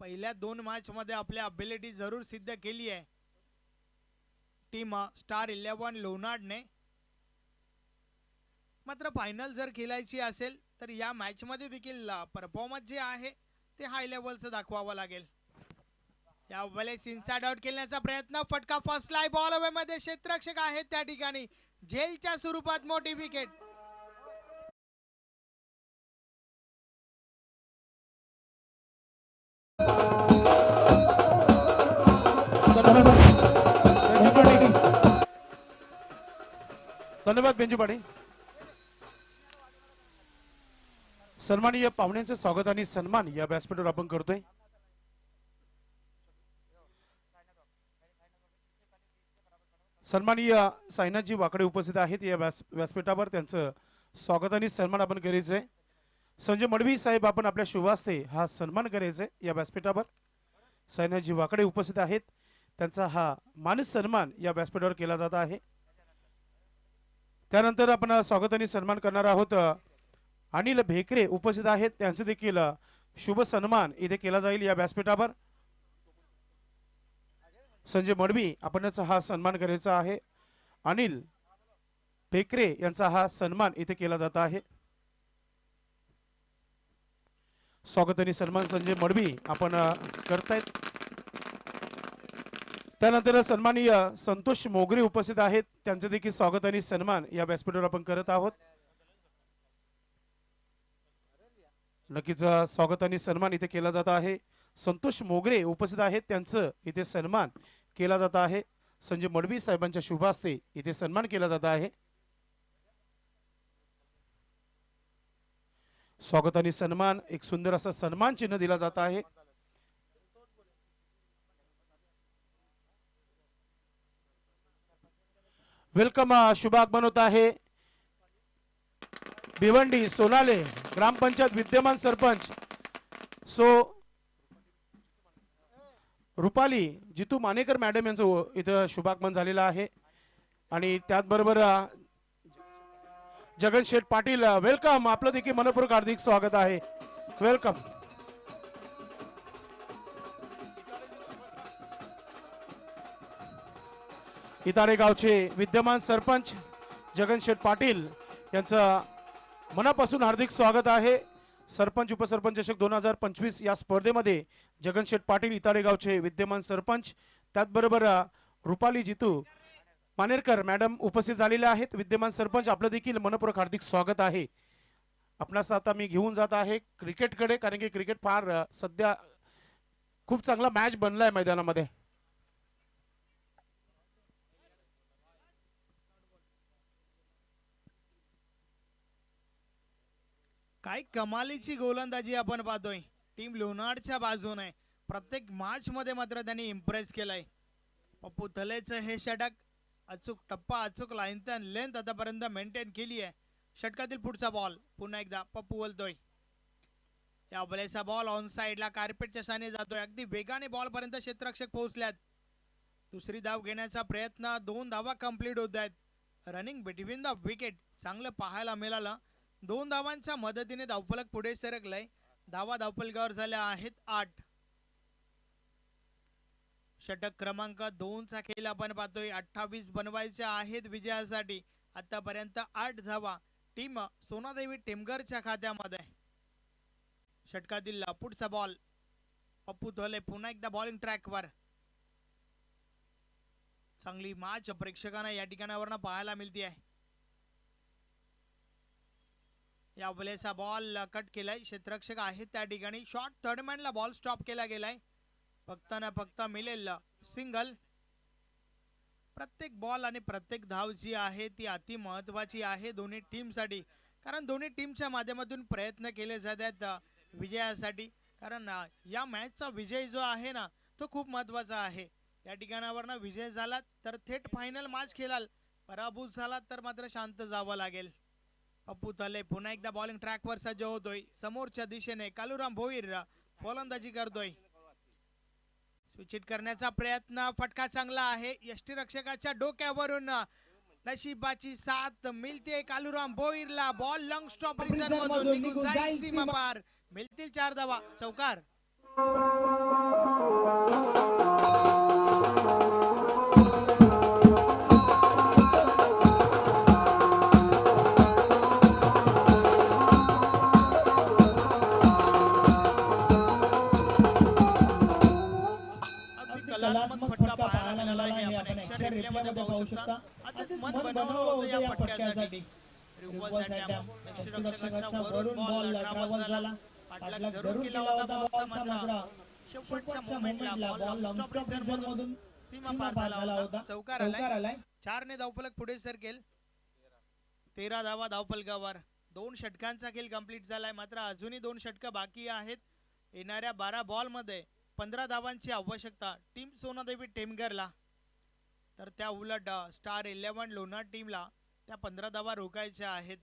पहिल्या 2 मॅच मध्ये आपल्या अबिलिटी जरूर सिद्ध केली आहे टीम स्टार 11 लोणारने. मात्र फायनल जर खेळायची असेल तर या मॅच मध्ये देखील परफॉर्मन्स जे आहे ते हाय लेवलचं दाखवावं लागेल. या वेळेस इनसाइड आउट खेळण्याचा प्रयत्न. फटका फसलाय. बॉल अवे मध्ये क्षेत्ररक्षक आहेत त्या ठिकाणी. झेलच्या स्वरूपात मोठी विकेट. धन्यवाद बेंजूपाडी. सन्माननीय पाहुण्यांचे स्वागत आणि सन्मान या व्यासपीठावर आपण करतोय. सन्माननीय साईनाथजी वाकडे उपस्थित आहेत या व्यासपीठावर. त्यांचं स्वागत आणि सन्मान आपण करायचंय. संजय मडवी साहेब आपण आपल्या शुभास्ते हा सन्मान करायचंय या व्यासपीठावर. साईनाथजी वाकडे उपस्थित आहेत. त्यांचा हा मान सन्मान या व्यासपीठावर केला जात आहे. त्यानंतर आपण स्वागत आणि सन्मान करणार आहोत. अनिल भेकरे उपस्थित आहेत. त्यांचे देखील शुभ सन्मान इथे केला जाईल या व्यासपीठावर. संजय मडवी आपणच हा सन्मान करायचा आहे. अनिल भेकरे यांचा हा सन्मान इथे केला जात आहे. स्वागत आणि सन्मान संजय मडवी आपण करतायत. त्यानंतर सन्माननीय संतोष मोगरे उपस्थित आहेत. त्यांचे देखील स्वागत आणि सन्मान या व्यासपीठावर आपण करत आहोत. नक्कीच स्वागत आणि सन्मान इथे केला जात आहे. संतोष मोगरे उपस्थित आहेत. त्यांचं इथे सन्मान केला जात आहे. संजय मडवी साहेबांच्या शुभास्ते इथे सन्मान केला जात आहे. स्वागत आणि सन्मान एक सुंदर असा सन्मान चिन्ह दिला जात आहे. वेलकम शुभ आगमन होता है. भिवंडी सोनाले ग्रामपंचायत विद्यमान सरपंच रुपाली जितू मानेकर मॅडम यांचं इथं शुभागमन झालेलं आहे. आणि त्याचबरोबर जगन शेठ पाटील वेलकम. आपलं देखील मनपूर्वक हार्दिक स्वागत आहे. वेलकम. इतारे गावचे विद्यमान सरपंच जगनशेठ पाटील यांचं मनापासून हार्दिक स्वागत आहे. सरपंच उपसरपंच चषक 2025 या स्पर्धेमध्ये जगनशेठ पाटील इतारे गावचे विद्यमान सरपंच, त्याचबरोबर रुपाली जितू मानेरकर मॅडम उपस्थित झालेले आहेत. विद्यमान सरपंच, आपलं देखील मनपूर्वक हार्दिक स्वागत आहे. आपणास आता मी घेऊन जात आहे क्रिकेटकडे, कारण की क्रिकेट फार सध्या खूप चांगला मॅच बनलाय मैदानामध्ये. काय कमालीची गोलंदाजी आपण पाहतोय टीम लोणारच्या बाजूने. प्रत्येक मॅच मध्ये मात्र त्यांनी इम्प्रेस केलाय. पप्पू थलेचं हे षटक, अचूक टप्पा, अचूक लाईन लेंथ आतापर्यंत मेंटेन केली आहे. षटकातील पुढचा बॉल पुन्हा एकदा पप्पू बोलतोय. या बॉलचा बॉल ऑन साइडला कार्पेटच्या साने जातोय. अगदी वेगाने बॉल पर्यंत क्षेत्ररक्षक पोहोचल्यात. दुसरी धाव घेण्याचा प्रयत्न, 2 धावा कंप्लीट होत आहेत. रनिंग बिटवीन द विकेट चांगलं पाहायला मिळालं. 2 धावांच्या मदतीने धावफलक पुढे सरकलाय. धावा धावफलकावर झाल्या आहेत 8. षटक क्रमांक 2 चा खेळ आपण पाहतोय. 28 बनवायचे आहेत विजयासाठी. आतापर्यंत 8 धावा टीम सोनादेवी टेमघरच्या खात्यामध्ये. षटकातील पुढचा बॉल पप्पू थोले पुन्हा एकदा बॉलिंग ट्रॅकवर. चांगली मॅच प्रेक्षकांना या ठिकाणावर पाहायला मिळते आहे. या बॉलचा बॉल कट केलाय. क्षेत्ररक्षक आहेत त्या ठिकाणी. शॉर्ट थर्ड मॅनला बॉल स्टॉप केला गेलाय. फक्त ना फक्त मिळेल सिंगल. प्रत्येक बॉल आणि प्रत्येक धाव जी आहे ती अति महत्वाची आहे दोन्ही टीमसाठी, कारण दोन्ही टीमच्या माध्यमातून प्रयत्न केले जातात विजयासाठी. कारण या मॅचचा विजय जो आहे ना तो खूप महत्वाचा आहे. या ठिकाणावर ना विजय झाला तर थेट फायनल मॅच खेळाल, पराभूत झाला तर मात्र शांत जावं लागेल. पप्पू थले पुन्हा एकदा बॉलिंग ट्रॅकवर सज्ज होतोय. समोरच्या दिशेने कालुराम भोईर फलंदाजी करतोय. स्विच करण्याचा प्रयत्न, फटका चांगला आहे. यष्टीरक्षकाच्या डोक्यावरून नशिबाची साथ मिळते कालुराम भोईरला. बॉल लॉंग स्टॉप रिजन मधून निघून जाईल सीमा पार. मिळतील 4 धावा. चौकार. कलात्मक फटका पाहायला मिळाला आहे. आपण एक्शन रिप्लेमध्ये पाहू शकता. आताच मन बनवलं होतं या फटक्यासाठी. यष्टीरक्षकाच्या वरून बॉल ट्रॅव्हल झाला. पाठलाग जरूर केला होता बॉलचा, मात्र शेवटच्या मोमेंटला बॉल लॉंग स्टॉप रिजन मधून सीमा पार झाला होता. चौकार आलाय. 4 ने धावफलक पुढे सरकेल. 13 धावा धावफलकावर. 2 षटकांचा खेळ कंप्लीट झालाय, मात्र अजूनही 2 षटक बाकी आहेत. येणाऱ्या 12 बॉल मध्ये 15 धावांची आवश्यकता टीम सोनादेवी टेमघरला. तर त्या उलट स्टार 11 लोणार टीमला त्या 15 धावा रोखायच्या आहेत.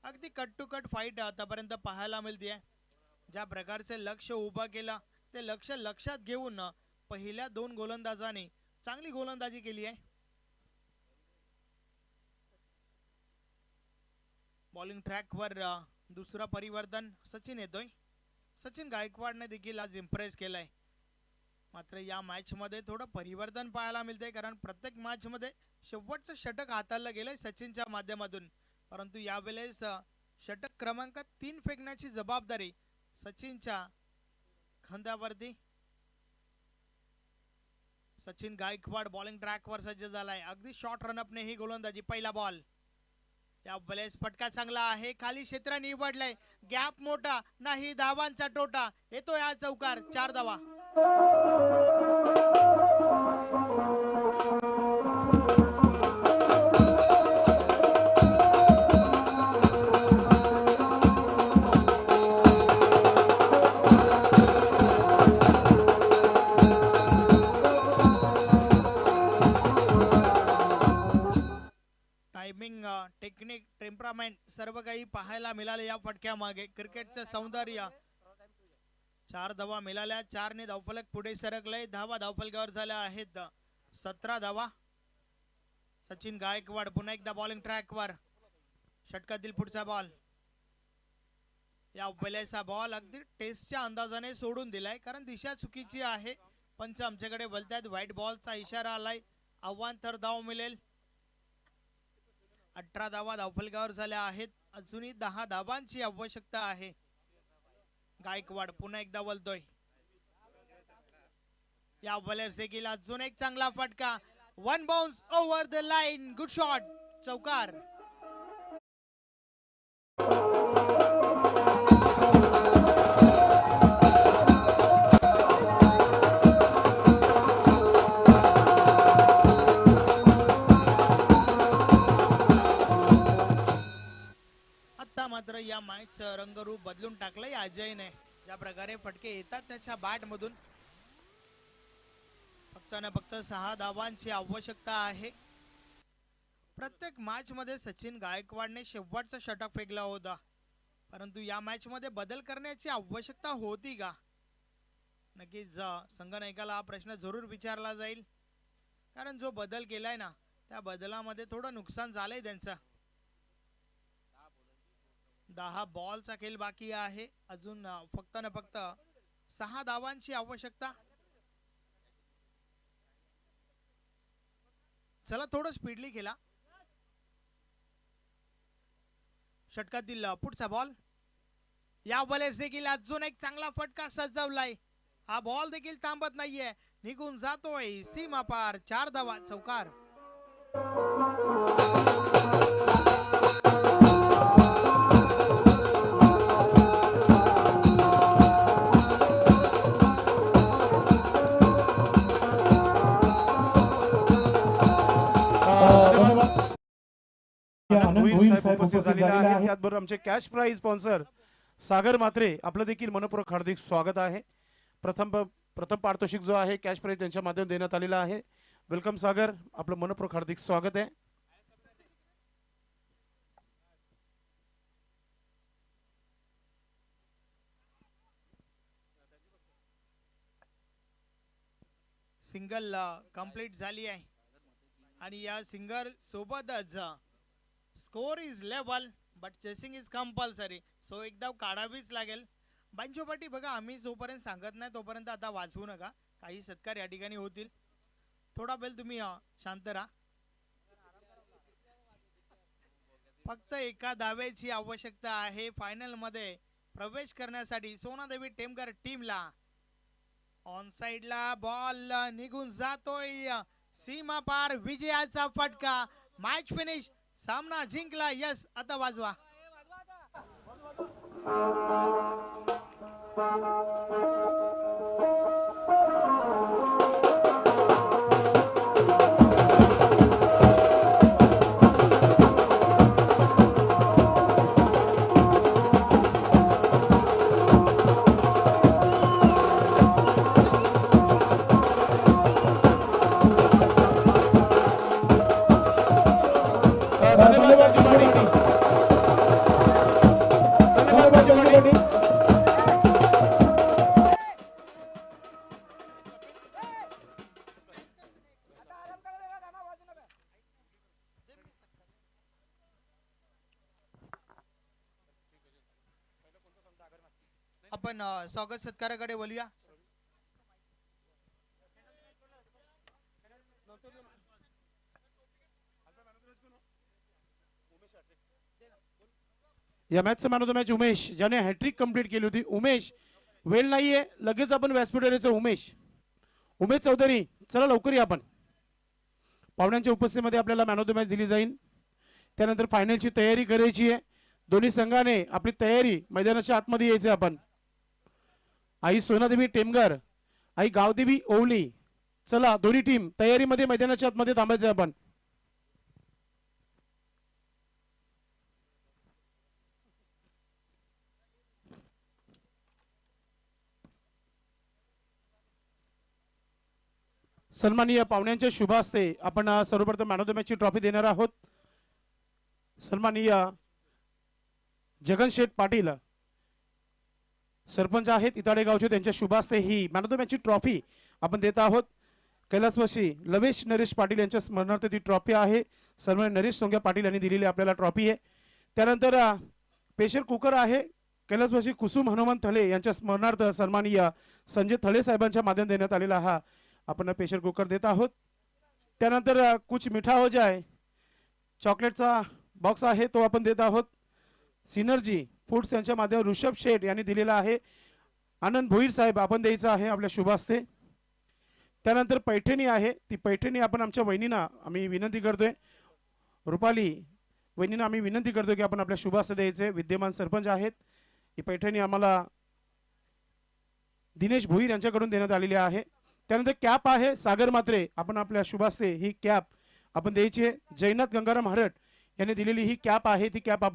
अगदी कट टू कट फाईट आतापर्यंत पाहायला मिळते. ज्या प्रकारचे लक्ष उभा केला ते लक्ष लक्षात घेऊन पहिल्या 2 गोलंदाजांनी चांगली गोलंदाजी केली आहे. बॉलिंग ट्रॅकवर दुसरा परिवर्तन सचिन येतोय. सचिन गायकवाडने देखील आज इम्प्रेस केलाय. मात्र या मॅच मध्ये थोडं परिवर्तन पाहायला मिळते, कारण प्रत्येक मॅच मध्ये शेवटचं षटक हाताळलं गेलंय सचिनच्या माध्यमातून. परंतु यावेळेस षटक क्रमांक 3 फेकण्याची जबाबदारी सचिनच्या खांद्यावरती. सचिन गायकवाड बॉलिंग ट्रॅकवर सज्ज झालाय. अगदी शॉर्ट रनअपने ही गोलंदाजी. पहिला बॉल. या बॉलेस फटका चांगला आहे. खाली क्षेत्र निवडलंय. गॅप मोठा नाही. धावांचा टोटा येतो. या चौकार. 4 धावा. टायमिंग, टेक्निक, टेम्परामेंट सर्व काही पाहायला मिळाले या फटक्यामागे. क्रिकेटचं सौंदर्य. 4 धावा मिळाल्या. 4 ने धावफलक पुढे सरकलंय. धावा धावफलकावर झाल्या आहेत 17 धावा. सचिन गायकवाड पुन्हा एकदा बॉलिंग ट्रॅकवर. षटकातील पुढचा बॉल. या पहिल्याचा बॉल अगदी टेस्टच्या अंदाजाने सोडून दिलाय, कारण दिशा चुकीची आहे. पंच आमच्याकडे बोलतात व्हाईट बॉलचा इशारा आलाय. आव्हान तर धाव मिळेल. 18 धावा धावफलकावर झाल्या आहेत. अजूनही 10 धावांची आवश्यकता आहे. गायकवाड पुन्हा एकदा बोलतोय. या बॉलर्स देखील अजून एक चांगला फटका. One bounce over the line. Good shot. चौकार. आता मात्र या मॅचचं रंगरूप बदलून टाकलंय अजयने. ज्या प्रकारे फटके येतात त्याच्या बॅट मधून. फक्त ना फक्त 6 धावांची आवश्यकता आहे. प्रत्येक मॅच मध्ये सचिन गायकवाडने शेवटचा षटक फेकला होता, परंतु या मॅच मध्ये बदल करण्याची आवश्यकता होती का? नक्कीच संघनायकाला हा प्रश्न जरूर विचारला जाईल, कारण जो बदल केलाय ना त्या बदलामध्ये थोडं नुकसान झालंय त्यांचं. 10 बॉलचा खेळ बाकी आहे. अजून फक्त ना फक्त 6 धावांची आवश्यकता. चला थोडं स्पीडली खेळा. षटकातील पुढचा बॉल. या बॉलेस देखील अजून एक चांगला फटका सजवलाय. हा बॉल देखील थांबत नाहीये, निघून जातोय सीमा पार. 4 धावा. चौकार. उपस्थित झालेला आहे. त्याचबरोबर आमचे कॅश प्राइज स्पॉन्सर सागर म्हात्रे आपलं देखील मनपूर्वक हार्दिक स्वागत आहे. प्रथम पारितोषिक जो आहे कॅश प्राइज त्यांच्या माध्यमातून देण्यात आलेला आहे. वेलकम सागर, आपलं मनपूर्वक हार्दिक स्वागत आहे. सिंगल कंप्लीट झाली आहे आणि या सिंगल सोबतच score is level but chasing is compulsory. So एक धाव काढावीच लागेल. बांचोपाटी बघा, आम्ही जोपर्यंत सांगत नाही तोपर्यंत आता वाचवू नका. काही सत्कार या ठिकाणी होतील. थोडा वेळ तुम्ही शांत राहा. फक्त एका धावेची आवश्यकता आहे फायनल मध्ये प्रवेश करण्यासाठी सोनादेवी टेमकर टीमला. ऑन साइडला बॉल निघून जातोय सीमा पार. विजयाचा फटका. Match finish. सामना जिंकला. यस, आता वाजवा. आपण स्वागत सत्काराकडे बोलूया. या मॅचचं man of the match Umesh, ज्याने हॅट्रिक कंप्लीट केली होती. उमेश वेळ नाहीये, लगेच आपण व्यासपीठावरचं उमेश चौधरी, चला लवकर या. आपण पाहुण्यांच्या उपस्थितीमध्ये आपल्याला मॅन ऑफ द मॅच दिली जाईल. त्यानंतर फायनलची तयारी करायची आहे. दोन्ही संघाने आपली तयारी मैदानाच्या आतमध्ये यायचं. आपण आई सोनादेवी टेमगर, आई गावदेवी ओवली, चला दोन्ही टीम तयारीमध्ये मैदानाच्या आतमध्ये थांबायचं. आपण सन्माननीय पाहुण्यांच्या शुभ हस्ते आपण सर्वप्रथम मॅन ऑफ द मॅचची ट्रॉफी देणार आहोत. सन्माननीय जगन शेठ पाटील सरपंच आहेत इताडे गावचे, त्यांच्या शुभ हस्ते he man of the मॅचची trophy आपण देत आहोत. कैलासवासी लवेश नरेश पाटील यांच्या स्मरणार्थ ती ट्रॉफी आहे. सन्माननीय नरेश सोंग्या पाटील यांनी दिलेली आपल्याला ट्रॉफी आहे. त्यानंतर प्रेशर कुकर आहे कैलासवासी कुसुम हनुमान थले यांच्या स्मरणार्थ सन्माननीय संजय थले साहेबांच्या माध्यम देण्यात आलेला हा आपण प्रेशर कुकर देत आहोत. त्यानंतर कुछ मिठा हो जाए चॉकलेटचा बॉक्स आहे तो आपण देत आहोत. सिनर्जी फूड्स यांच्या माध्यमातून ऋषभ शेठ यांनी दिलेला आहे. आनंद भोईर साहेब आपण द्यायचं आहे आपल्या शुभ हस्ते. त्यानंतर पैठणी आहे ती पैठणी आपण आमच्या वहिनींना आम्ही विनंती करतोय. रुपाली वहिनींना आम्ही विनंती करतोय की आपण आपल्या शुभ हस्ते द्यायचे. विद्यमान सरपंच आहेत. ही पैठणी आम्हाला दिनेश भोईर यांच्याकडून देण्यात आलेली आहे. त्यानंतर कॅप आहे सागर मात्रे आपण आपल्या शुभ हस्ते ही कॅप आपण द्यायची आहे. जयनाथ गंगाराम हरट यांनी दिलेली ही कॅप आहे ती कॅप आपण